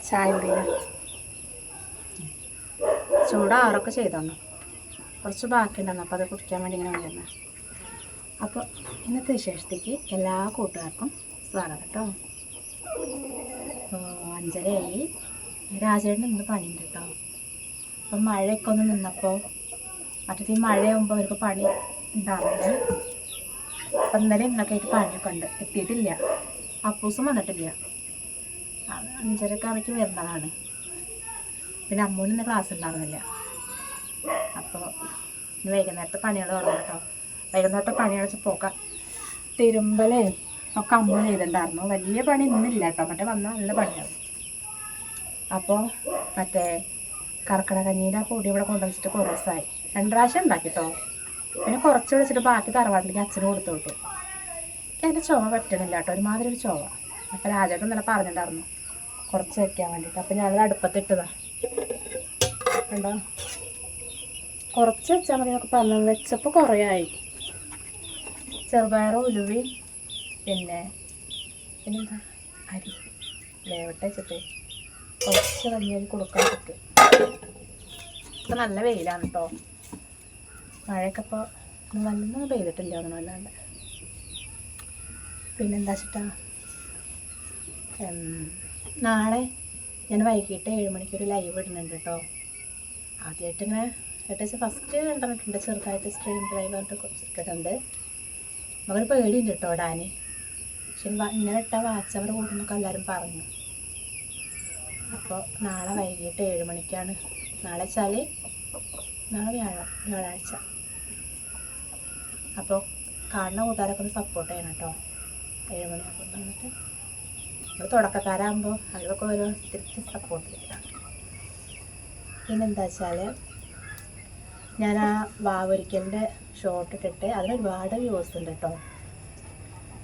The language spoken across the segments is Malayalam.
ചായ കുടിയില്ല ചൂടാറൊക്കെ ചെയ്തോന്നു കുറച്ച് ബാക്കിയുണ്ടായിരുന്നു. അപ്പോൾ അത് കുടിക്കാൻ വേണ്ടി ഇങ്ങനെ വന്നിരുന്നു. അപ്പോൾ ഇന്നത്തെ വിശേഷത്തേക്ക് എല്ലാ കൂട്ടുകാർക്കും സ്വാഗതം കേട്ടോ. അപ്പോൾ 5:30 രാജേട്ടന് ഇന്ന് പണിയുണ്ട് കേട്ടോ. അപ്പം മഴയൊക്കെ ഒന്ന് നിന്നപ്പോൾ മറ്റേ മഴയാകുമ്പോൾ അവർക്ക് പണി ഉണ്ടാവില്ല. അപ്പം ഇന്നലെ ഇന്നൊക്കെ ആയിട്ട് പണിയൊക്കെ ഉണ്ട്. എത്തിയിട്ടില്ല, അപ്പൂസും വന്നിട്ടില്ല. 5:30 വരുന്നതാണ്. പിന്നെ അമ്മൂന് ഇന്ന് ക്ലാസ് ഉണ്ടാകുന്നില്ല. അപ്പോൾ ഇന്ന് വൈകുന്നേരത്തെ പണികൾ തുടങ്ങും കേട്ടോ. വൈകുന്നേരത്തെ പണികൾ പോക്കാം. തിരുമ്പലേ ഒക്കെ അമ്മ ചെയ്തിട്ടുണ്ടായിരുന്നു. വലിയ പണി ഇന്നില്ല കേട്ടോ. മറ്റേ വന്നാൽ നല്ല പണിയാവും. അപ്പോൾ മറ്റേ കർക്കിടക കഞ്ഞീൻ്റെ പൊടി ഇവിടെ കൊണ്ടുവച്ചിട്ട് കുറേ ദിവസമായി. 2 പ്രാവശ്യം ഉണ്ടാക്കിട്ടോ. പിന്നെ കുറച്ച് വിളിച്ചിട്ട് ബാക്കി തറവാട്ടിലേക്ക് അച്ഛന് കൊടുത്തു വിട്ടു. എൻ്റെ ചുവ പറ്റണില്ല കേട്ടോ, ഒരുമാതിരി ഒരു ചുവ. അപ്പോൾ രാജേട്ടൻ ഇന്നലെ പറഞ്ഞിട്ടുണ്ടായിരുന്നു കുറച്ച് വയ്ക്കാൻ വേണ്ടിയിട്ട്. അപ്പോൾ ഞാനത് അടുപ്പത്തിട്ടതാണ് കണ്ടോ. കുറച്ച് വെച്ചാൽ മതി എന്നൊക്കെ പറഞ്ഞു. വെച്ചപ്പോൾ കുറേ ആയി. ചെറുപയർ, ഉലുവി, പിന്നെന്താ അരി വേവട്ടെ വെച്ചിട്ട് കുറച്ച് കഞ്ഞി കൊടുക്കാൻ പറ്റും. ഇപ്പം നല്ല വെയിലാണ് കേട്ടോ. മഴയൊക്കെ ഇപ്പോൾ നല്ലൊന്നും പെയ്തിട്ടില്ല ഒന്നും അല്ലാണ്ട്. പിന്നെന്താ വെച്ചിട്ടാ, നാളെ ഞാൻ വൈകിട്ട് 7 മണിക്കൊരു ലൈവ് ഇടുന്നുണ്ട് കേട്ടോ. ആദ്യമായിട്ട് ഇങ്ങനെ ഏകദേശം ഫസ്റ്റ് കണ്ടിട്ടുണ്ട്. ചെറുതായിട്ട് സ്ട്രീം ഡ്രൈവ് പറഞ്ഞിട്ട് കുറച്ച് ഇട്ടിട്ടുണ്ട്. നമുക്കൊരു പേടിയുണ്ട് കേട്ടോ ഇടാൻ. പക്ഷെ ഇങ്ങനെ ഇട്ടാൽ വാച്ച് അവർ കൂട്ടുന്നൊക്കെ എല്ലാവരും പറഞ്ഞു. അപ്പോൾ നാളെ വൈകിട്ട് 7 മണിക്കാണ്. നാളെ വെച്ചാൽ നാളെ വ്യാഴാഴ്ച. അപ്പോൾ കാണുന്ന കൂട്ടുകാരൊക്കെ ഒന്ന് സപ്പോർട്ട് ചെയ്യണം കേട്ടോ. 7 മണിയാകുമ്പോൾ വന്നിട്ട് നമ്മൾ തുടക്കക്കാരാകുമ്പോൾ അവരൊക്കെ ഓരോ തിരിച്ച് സപ്പോർട്ട് ചെയ്യണം. പിന്നെന്താ വെച്ചാൽ ഞാൻ ആ വാവൊരിക്കലിൻ്റെ ഷോർട്ട് ഇട്ടിട്ട് അതിന് ഒരുപാട് വ്യൂസ് ഉണ്ട് കേട്ടോ.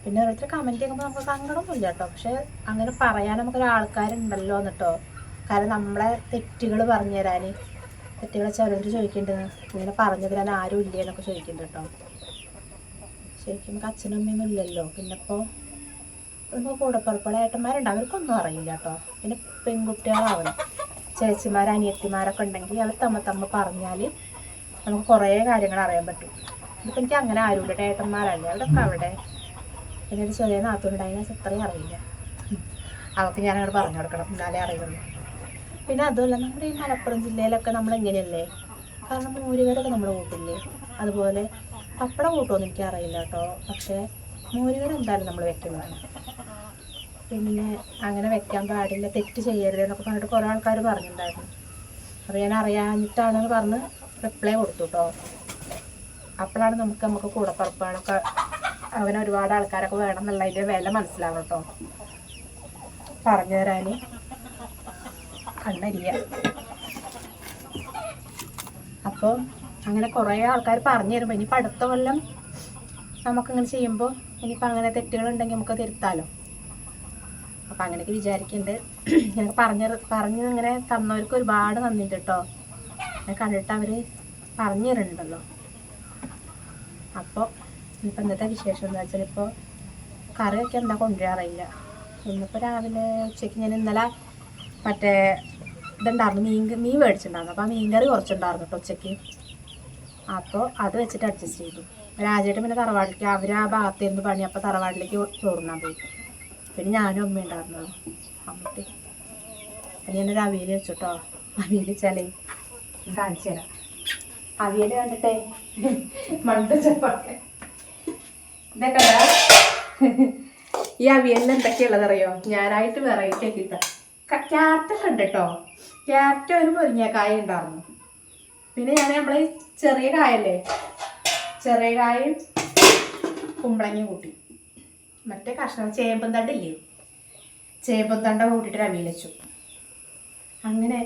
പിന്നെ ഓരോരുത്തർ കമൻറ്റ് ചെയ്യുമ്പോൾ നമുക്ക് സങ്കടമൊന്നുമില്ല കേട്ടോ. പക്ഷെ അങ്ങനെ പറയാൻ നമുക്കൊരാൾക്കാരുണ്ടല്ലോ എന്നിട്ടോ. കാരണം നമ്മളെ തെറ്റുകൾ പറഞ്ഞു തരാൻ, തെറ്റുകൾ ചിലവർ ചോദിക്കേണ്ടത് ഇങ്ങനെ പറഞ്ഞു തരാൻ ആരും ഇല്ലേ എന്നൊക്കെ ചോദിക്കുന്നുണ്ട് കേട്ടോ. ശരിക്കും നമുക്ക് അച്ഛനും അമ്മയൊന്നും ഇല്ലല്ലോ. പിന്നെ ഇപ്പോൾ നമുക്ക് കൂടപ്പുറപ്പുള്ള ഏട്ടന്മാരുണ്ട്, അവർക്കൊന്നും അറിയില്ല കേട്ടോ. പിന്നെ പെൺകുട്ടികളാവണം, ചേച്ചിമാർ അനിയത്തിമാരൊക്കെ ഉണ്ടെങ്കിൽ അവർ തമ്മ പറഞ്ഞാൽ നമുക്ക് കുറേ കാര്യങ്ങൾ അറിയാൻ പറ്റും. ഇപ്പം എനിക്ക് അങ്ങനെ ആരുമില്ല. ഏട്ടന്മാരല്ലേ അവിടെയൊക്കെ അവിടെ. പിന്നെ ഒരു ചെറിയ നാത്തൂനുണ്ടായി, ഞാൻ അത്രയും അറിയില്ല. അവർക്ക് ഞാനവിടെ പറഞ്ഞു കൊടുക്കണം, എന്നാലേ അറിയുള്ളൂ. പിന്നെ അതുമല്ല, നമ്മുടെ ഈ മലപ്പുറം ജില്ലയിലൊക്കെ നമ്മളെങ്ങനെയല്ലേ, കാരണം മോരുകരൊക്കെ നമ്മൾ കൂട്ടില്ലേ. അതുപോലെ പപ്പടം കൂട്ടുമെന്ന് എനിക്കറിയില്ല കേട്ടോ. പക്ഷേ മോരുകര എന്തായാലും നമ്മൾ വെക്കുന്നതാണ്. പിന്നെ അങ്ങനെ വെക്കാൻ പാടില്ല, തെറ്റ് ചെയ്യരുത് എന്നൊക്കെ പറഞ്ഞിട്ട് കുറേ ആൾക്കാർ പറഞ്ഞിട്ടുണ്ടായിരുന്നു. അപ്പോൾ ഞാൻ അറിയാഞ്ഞിട്ടാണെന്ന് പറഞ്ഞ് റിപ്ലൈ കൊടുത്തു കേട്ടോ. അപ്പോഴാണ് നമുക്ക് കൂടപ്പുറപ്പാണൊക്കെ അവന് ഒരുപാട് ആൾക്കാരൊക്കെ വേണം എന്നുള്ളതിൻ്റെ വില മനസ്സിലാവും കേട്ടോ. പറഞ്ഞു തരാൻ കണ്ണരിയ. അപ്പോൾ അങ്ങനെ കുറേ ആൾക്കാർ പറഞ്ഞു തരുമ്പോൾ ഇനിയിപ്പോൾ അടുത്ത കൊല്ലം നമുക്കിങ്ങനെ ചെയ്യുമ്പോൾ ഇനിയിപ്പോൾ അങ്ങനെ തെറ്റുകളുണ്ടെങ്കിൽ നമുക്ക് തിരുത്താലോ. അപ്പം അങ്ങനെയൊക്കെ വിചാരിക്കുന്നുണ്ട്. എനിക്ക് പറഞ്ഞ് ഇങ്ങനെ തന്നവർക്ക് ഒരുപാട് നന്ദിയുണ്ട് കേട്ടോ. ഞാൻ കണ്ടിട്ട് അവർ പറഞ്ഞു തരുന്നുണ്ടല്ലോ. അപ്പോൾ ഇനിയിപ്പോൾ ഇന്നത്തെ വിശേഷം എന്താ വെച്ചാൽ, ഇപ്പോൾ കറിയൊക്കെ എന്താ കൊണ്ടുവരാറില്ല. ഇന്നിപ്പോൾ രാവിലെ ഉച്ചയ്ക്ക് ഞാൻ ഇന്നലെ മറ്റേ ഇതുണ്ടായിരുന്നു, മീൻ മേടിച്ചിട്ടുണ്ടായിരുന്നു. അപ്പോൾ ആ മീൻ കറി കുറച്ചുണ്ടായിരുന്നു കേട്ടോ ഉച്ചയ്ക്ക്. അപ്പോൾ അത് വെച്ചിട്ട് അഡ്ജസ്റ്റ് ചെയ്തു. രാജേട്ടൻ പിന്നെ തറവാട്ടിലേക്ക്, അവർ ആ ഭാഗത്തിരുന്ന് പണി, അപ്പോൾ തറവാട്ടിലേക്ക് ചോറുണ്ണാൻ പോയി. പിന്നെ ഞാനും അമ്മ ഉണ്ടായിരുന്നല്ലോ, അമ്മൂട്ടി. അപ്പം ഞാനൊരു അവിയൽ വെച്ചിട്ടോ. അവിയൽ വെച്ചാലേ കാണിച്ചു തരാം. അവിയൽ കണ്ടിട്ടേ മണ്ട് ചെപ്പാട്ടെ ഇതൊക്കെ. ഈ അവിയലിൽ എന്തൊക്കെയുള്ളതറിയോ? ഞാനായിട്ട് വെറൈറ്റി ആക്കിയിട്ട ക്യാരറ്റൊക്കെ ഉണ്ട് കേട്ടോ. ക്യാരറ്റ് ഒരു മുരിങ്ങക്കായ ഉണ്ടായിരുന്നു. പിന്നെ ഞാൻ നമ്മളെ ചെറിയ കായല്ലേ, ചെറിയ കായും കുമ്പളങ്ങയും കൂട്ടി. മറ്റേ കഷ്ണം ചേമ്പും തണ്ടില്ലേ, ചേമ്പും തണ്ട കൂട്ടിയിട്ട് അവിയൽ വെച്ചു. അങ്ങനെ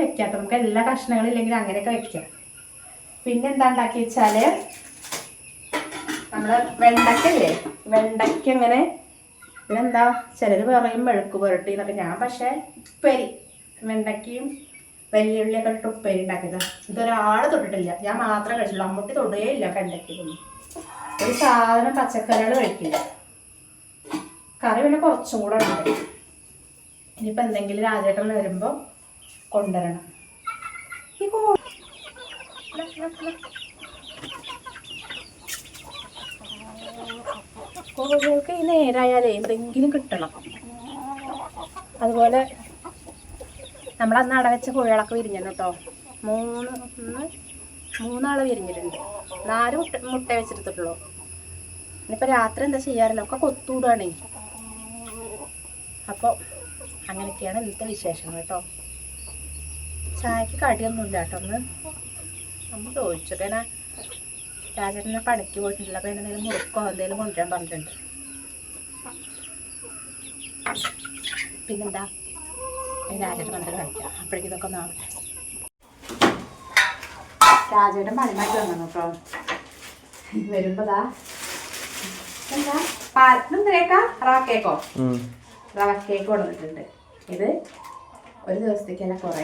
വെക്കാം. നമുക്ക് എല്ലാ കഷ്ണങ്ങളും ഇല്ലെങ്കിൽ അങ്ങനെയൊക്കെ വെക്കാം. പിന്നെ എന്താ ഉണ്ടാക്കി വെച്ചാൽ, നമ്മൾ വെണ്ടയ്ക്കല്ലേ, വെണ്ടയ്ക്ക അങ്ങനെ പിന്നെന്താ ചിലർ പറയും മെഴുക്ക് പുരട്ടി എന്നൊക്കെ. ഞാൻ പക്ഷേ ഉപ്പേരി, വെണ്ടയ്ക്കയും വെല്ലുള്ളിയൊക്കെ ഇട്ട് ഉപ്പേരി ഉണ്ടാക്കിയതാണ്. ഇതൊരാൾ തൊട്ടിട്ടില്ല, ഞാൻ മാത്രമേ കഴിച്ചുള്ളൂ. അമ്മൂട്ടി തൊടുകയേ ഇല്ല വെണ്ടയ്ക്കൊന്നും. ഒരു സാധനം പച്ചക്കറികൾ കഴിക്കില്ല. കറി പിന്നെ കുറച്ചും കൂടെ ഉണ്ട്. ഇനിയിപ്പോൾ എന്തെങ്കിലും രാജേട്ടൻ വരുമ്പോൾ കൊണ്ടുവരണം. ഈ കോഴികൾക്ക് ഈ നേരായാലേ എന്തെങ്കിലും കിട്ടണം. അതുപോലെ നമ്മളന്ന് അടവെച്ച കോഴികളൊക്കെ വിരിഞ്ഞല്ലോ കേട്ടോ. മൂന്നാള് വിരിഞ്ഞിട്ടുണ്ട്. 4 മുട്ട വെച്ചെടുത്തിട്ടുള്ളൂ. ഇനിയിപ്പോൾ രാത്രി എന്താ ചെയ്യാറില്ല, ഒക്കെ കൊത്തൂടാണേ. അപ്പോൾ അങ്ങനെയൊക്കെയാണ് ഇന്നത്തെ വിശേഷങ്ങൾ കേട്ടോ. ചായക്ക് കടിയൊന്നുമില്ല കേട്ടോ. നമ്മൾ ചോദിച്ചൊക്കെ രാജേട്ടനെ പണിക്ക് പോയിട്ടുണ്ടല്ലോ. അപ്പോൾ എന്തെങ്കിലും മുറുക്കോ എന്തെങ്കിലും കൊണ്ടുവരാൻ പറഞ്ഞിട്ടുണ്ട്. പിന്നെന്താ രാജേട്ടൻ കണ്ട് കാണിക്കാം. അപ്പോഴേക്കും ഇതൊക്കെ നാളെ രാജേട്ടൻ പണിമാറ്റി വന്നു കേട്ടോ. വരുമ്പോതാ എന്താ പാലത്തിനേക്കാ റവ കേക്കോ, റവ കേക്ക് കൊണ്ടുവന്നിട്ടുണ്ട്. ഇത് ഒരു ദിവസത്തേക്കല്ല, കുറേ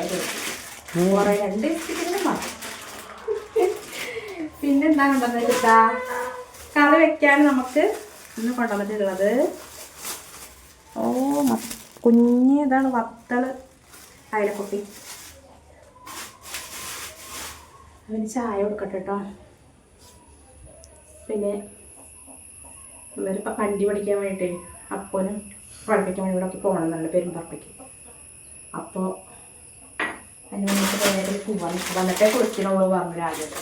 2 ദിവസത്തേക്കെങ്കിലും മാറും. പിന്നെന്താ കൊണ്ടുവന്നിട്ടാ കറി വെക്കാൻ നമുക്ക് ഇന്ന് കൊണ്ടുവന്നിട്ടുള്ളത്. കുഞ്ഞിതാണ് വത്തള് അയലക്കുട്ടി. അവന് ചായ കൊടുക്കട്ടെ കേട്ടോ. പിന്നെ ഇവരിപ്പോൾ വണ്ടി പഠിക്കാൻ വേണ്ടിയിട്ട് അപ്പനും പഠിപ്പിക്കാൻ വേണ്ടി ഇവിടെ പോകണമെന്നുണ്ട്, പെരുമ്പറപ്പിക്ക്. അപ്പോൾ അതിന് വേണ്ടിയിട്ട് വേഗം പോവാൻ വന്നിട്ടേ കുളിക്കണുള്ളൂ പറഞ്ഞു രാജേട്ടൻ.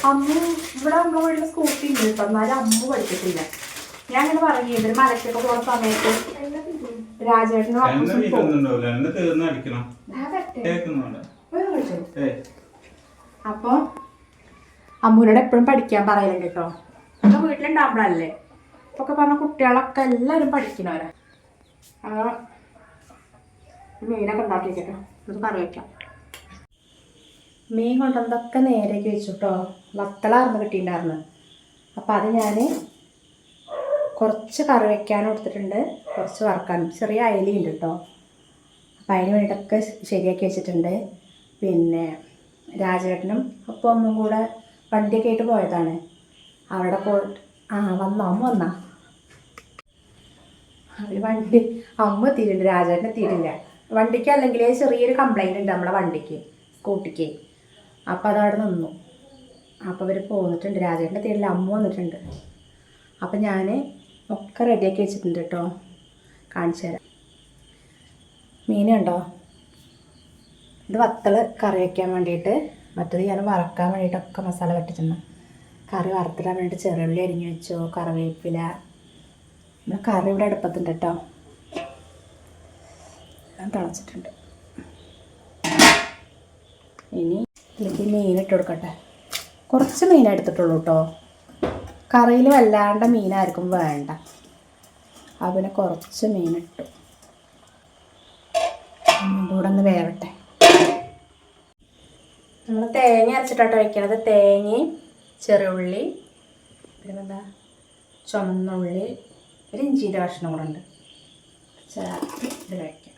അമ്മ ഇവിടെ നമ്മളെ വീട്ടിൽ സ്കൂട്ടി ഉണ്ട് കേട്ടോ, എന്നാലും അമ്മ പഠിച്ചിട്ടില്ല. ഞാൻ അങ്ങനെ പറഞ്ഞു ഇവര് മലക്കൊക്കെ പോകുന്ന സമയത്ത് രാജേട്ടനും അപ്പൊ അമ്മൂനോട് എപ്പോഴും പഠിക്കാൻ പറയലും കേട്ടോ. ഒക്കെ വീട്ടിലുണ്ടാവുമ്പോഴല്ലേ ഒക്കെ പറഞ്ഞ കുട്ടികളൊക്കെ എല്ലാവരും പഠിക്കണവരാ. അപ്പോൾ മീനൊക്കെ ഉണ്ടാക്കി വെക്കട്ടോ, ഇത് കറി വയ്ക്കാം. മീൻ കൊണ്ടുവന്നതൊക്കെ നേരേക്ക് വെച്ചു കേട്ടോ. വത്തളാർന്ന് കിട്ടിയിട്ടുണ്ടായിരുന്നു. അപ്പോൾ അത് ഞാൻ കുറച്ച് കറി വയ്ക്കാനും എടുത്തിട്ടുണ്ട്, കുറച്ച് വറുക്കാനും. ചെറിയ അയലയുണ്ട് കേട്ടോ. അപ്പം അതിന് വേണ്ടിയിട്ടൊക്കെ ശരിയാക്കി വെച്ചിട്ടുണ്ട്. പിന്നെ രാജേട്ടനും അപ്പോൾ അമ്മയും കൂടെ വണ്ടിയൊക്കെ ആയിട്ട് പോയതാണ്. അവിടെ പോയിട്ട് അമ്മ വന്നാ അവർ വണ്ടി അമ്മ എത്തിയിട്ടുണ്ട്, രാജേട്ടൻ എത്തിയിട്ടില്ല. വണ്ടിക്ക് അല്ലെങ്കിൽ ചെറിയൊരു കംപ്ലൈൻറ്റ് ഉണ്ട് നമ്മളെ വണ്ടിക്ക്, സ്കൂട്ടിക്ക്. അപ്പോൾ അതവിടെ നിന്നു. അപ്പോൾ അവർ പോന്നിട്ടുണ്ട്. രാജേട്ടൻ്റെ എത്തിയിട്ടില്ല, അമ്മ വന്നിട്ടുണ്ട്. അപ്പം ഞാൻ ഒക്കെ റെഡിയാക്കി വെച്ചിട്ടുണ്ട് കേട്ടോ, കാണിച്ചു തരാം. മീനുണ്ടോ, ഇത് വത്തള് കറി വയ്ക്കാൻ വേണ്ടിയിട്ട്. മറ്റത് ഞാൻ വറക്കാൻ വേണ്ടിയിട്ടൊക്കെ മസാല പറ്റിച്ചിട്ടുണ്ട്. കറി വറുത്തിടാൻ വേണ്ടിയിട്ട് ചെറുള്ളി അരിഞ്ഞു വെച്ചു, കറിവേപ്പില. നമ്മുടെ കറി ഇവിടെ അടുപ്പത്തുണ്ട് കേട്ടോ, ഞാൻ തിളച്ചിട്ടുണ്ട്. ഇനി ഇതിലേക്ക് മീനിട്ട് കൊടുക്കട്ടെ. കുറച്ച് മീൻ എടുത്തിട്ടുള്ളൂ കേട്ടോ. കറിയിൽ വല്ലാണ്ട് മീനായിരിക്കും വേണ്ട. അതിനെ കുറച്ച് മീനിട്ടു. ഇതുകൂടെ ഒന്ന് വേവട്ടെ. നമ്മൾ തേങ്ങ അരച്ചിട്ടാട്ടോ വയ്ക്കണത്. തേങ്ങയും ചെറുള്ളി, പിന്നെ എന്താ ചുമന്നുള്ളി, ഒരു ഇഞ്ചിൻ്റെ കഷ്ണം കൂടെ ഉണ്ട് ചേർത്ത് ഇത് കഴിക്കാം.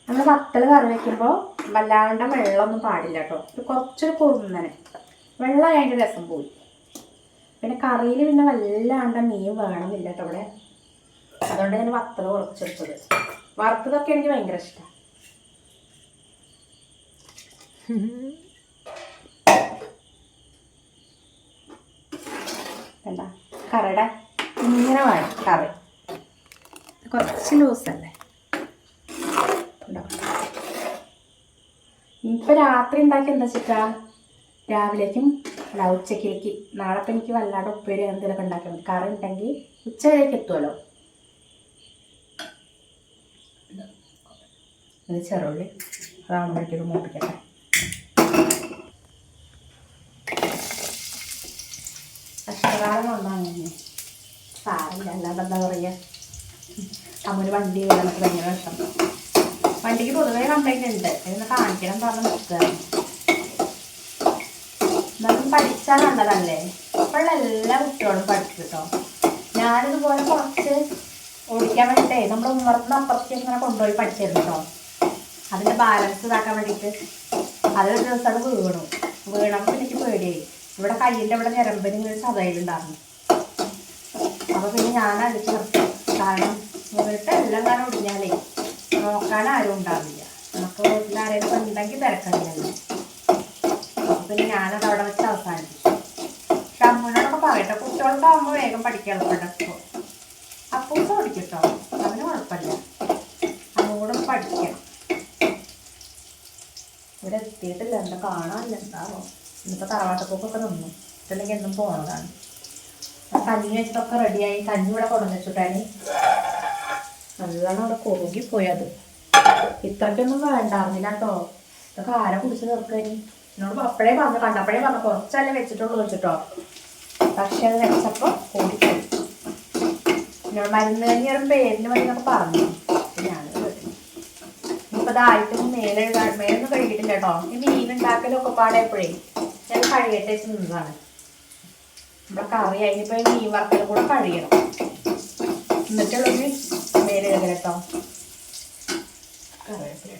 നമ്മൾ വത്തൽ കറി വയ്ക്കുമ്പോൾ വല്ലാണ്ട് വെള്ളമൊന്നും പാടില്ല കേട്ടോ. ഇത് കുറച്ചൊരു കുറുന്നനെ വെള്ളം അതിൻ്റെ രസം പോയി. പിന്നെ കറിയിൽ പിന്നെ വല്ലാണ്ട് മീൻ വേണമെന്നില്ല കേട്ടോ ഇവിടെ. അതുകൊണ്ട് ഞാൻ വത്തൽ കുറച്ചെടുത്തത്. വറുത്തതൊക്കെ എനിക്ക് ഭയങ്കര ഇഷ്ടമാണ്. വേണ്ട കറിയുടെ ഇങ്ങനെ വേണം കറി. കുറച്ച് ലൂസല്ലേ. ഇപ്പം രാത്രി ഉണ്ടാക്കി എന്താ വെച്ചിട്ടാ രാവിലേക്കും ഉച്ചക്കിലേക്ക്. നാളെ ഇപ്പം എനിക്ക് വല്ലാണ്ട് ഉപ്പേരി എന്തെങ്കിലുമൊക്കെ ഉണ്ടാക്കിയാൽ മതി. കറി ഉണ്ടെങ്കിൽ ഉച്ചവരേക്ക് എത്തുമല്ലോ. ഇത് ചെറുള്ളി അതാകുമ്പോഴേക്കും മൂപ്പിക്കട്ടെ. കഷ്ടകാലം വന്നാങ്ങനെ സാരില്ല, അല്ലാണ്ട് എന്താ പറയുക. അമ്മൊരു വണ്ടി നമുക്ക് ഭയങ്കര വിഷമം. വണ്ടിക്ക് പൊതുവേ കംപ്ലൈൻറ്റ് ഉണ്ട്, ഇതൊന്ന് കാണിക്കണം പറഞ്ഞ് നിൽക്കുകയാണ്. എന്നാലും പഠിച്ചാൽ നല്ലതല്ലേ. ഇപ്പോഴുള്ള എല്ലാ കുട്ടികളും പഠിച്ചു കേട്ടോ. ഞാനിതുപോലെ കുറച്ച് ഓടിക്കാൻ വേണ്ടിയിട്ടേ നമ്മൾ ഉമ്മർന്ന് അപ്പുറത്തേക്ക് ഇങ്ങനെ കൊണ്ടുപോയി പഠിച്ചിരുന്നു കേട്ടോ. അതിൻ്റെ ബാലൻസ് ഇതാക്കാൻ വേണ്ടിയിട്ട്. അതൊരു ദിവസം അത് വീണപ്പോൾ എനിക്ക് പേടിയായി. ഇവിടെ കയ്യിൻ്റെ ഇവിടെ ഞരമ്പിന് ഇങ്ങനെ ചതയിലുണ്ടായിരുന്നു. അപ്പോൾ പിന്നെ ഞാൻ അടിച്ച് നിർത്തി. കാരണം വീട്ട് എല്ലാം കാരണം ഒടിഞ്ഞാലേ നോക്കാൻ ആരും ഉണ്ടാവില്ല. നമുക്ക് വീട്ടിലാരെങ്കിലും ഉണ്ടെങ്കിൽ തിരക്കണില്ലല്ലോ. പിന്നെ ഞാനത് അവിടെ വെച്ച് അവസാനിപ്പിച്ചു. പക്ഷെ അമ്മൂനോടൊക്കെ പറയട്ടെ, കുട്ടികൾക്കാവുമ്പോൾ വേഗം പഠിക്കാൻ എളുപ്പമുണ്ട്. അപ്പൂസ് പഠിക്കട്ടോ, അവന് കുഴപ്പമില്ല. അമ്മൂടെ പഠിക്കണം. ഇവിടെ എത്തിയിട്ടില്ല, എന്താ കാണാനില്ല. എന്താണോ ഇന്നിപ്പോൾ തറവാട്ടപ്പൊക്കെ നിന്നു, ഇല്ലെങ്കിൽ എന്നും പോണതാണ്. കഞ്ഞി വെച്ചിട്ടൊക്കെ റെഡിയായി. കഞ്ഞി ഇവിടെ കൊണ്ടു വെച്ചിട്ടാണ് നല്ലോണം അവിടെ കുറുകിപ്പോയത്. ഇത്രയ്ക്കൊന്നും വേണ്ടായിരുന്നില്ല കേട്ടോ. ഇതൊക്കെ ആരെ കുടിച്ച് തീർക്കാനി? എന്നോട് അപ്പോഴേ പറഞ്ഞു, കണ്ടപ്പോഴേ പറഞ്ഞു കുറച്ചല്ലേ വെച്ചിട്ടുള്ളൂ വെച്ചിട്ടോ. പക്ഷെ അത് വെച്ചപ്പോൾ കൂടിപ്പോയി. എന്നോട് മരുന്ന് കഞ്ഞി ഒരു പേരിന് മതി എന്നൊക്കെ പറഞ്ഞു. ഞാൻ ഇനിയിപ്പോൾ ഇതായിട്ടും മേലൊന്നും കഴുകിയിട്ടില്ല കേട്ടോ. ഈ മീൻ ഉണ്ടാക്കലൊക്കെ പാടെപ്പോഴേ ഞാൻ കഴുകിയിട്ട് വെച്ച് നിന്നതാണ്. നമ്മുടെ കറി അതിനിപ്പോൾ മീൻ വറുക്കലും കൂടെ കഴുകണം. എന്നിട്ടുള്ളൊരു മേലെ കഴുകണം കേട്ടോ. കറിവേപ്പില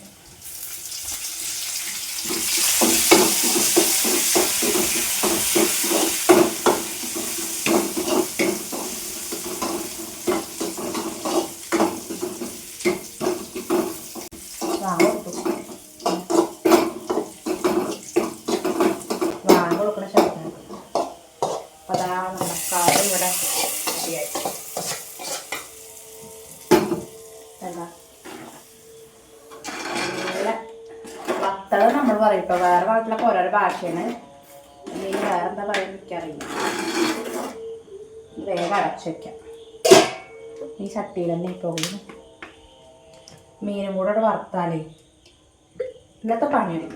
കൊടുക്കണ ചേർക്കണം. അപ്പം അതാ നമ്മുടെ കറി ഇവിടെ റെഡിയായി. എന്താ നല്ല വത്തള നമ്മൾ പറയും കേട്ടോ. വേറെ ഭാഗത്തിലൊക്കെ ഓരോരോ ഭാഷയാണ്. അല്ലെങ്കിൽ വേറെ എന്താ പറയുക എനിക്കറിയില്ല. വേഗം അടച്ചു വയ്ക്കാം. ഈ ചട്ടിയിൽ തന്നെ പോകുന്നു. മീനും കൂടെ അവിടെ വറുത്താലേ ഇന്നത്തെ പണിയാണ്.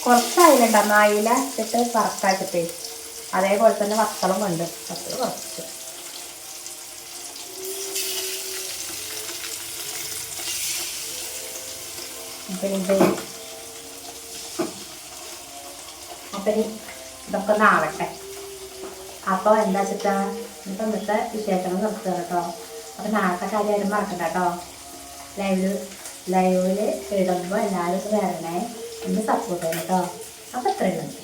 കുറച്ച് അയിലുണ്ടായിരുന്നു. അയില ഇട്ടിട്ട് വറുത്താക്കിട്ടേ അതേപോലെ തന്നെ വത്തളം ഉണ്ട്. വത്തളം കുറച്ച് അപ്പം ഇതൊക്കെ ഒന്ന് ആവട്ടെ. അപ്പോൾ എന്താ വെച്ചിട്ടാ ഇപ്പം ഇന്നത്തെ വിശേഷങ്ങൾ നിർത്തുക കേട്ടോ. അപ്പം നാളത്തെ കാര്യം മറക്കണ്ട കേട്ടോ. ലൈവിൽ ഇടുമ്പോൾ എല്ലാവരും വരണേ, ഒന്ന് സപ്പോർട്ട് ചെയ്യണം കേട്ടോ. അപ്പം എത്രയും നന്ദി.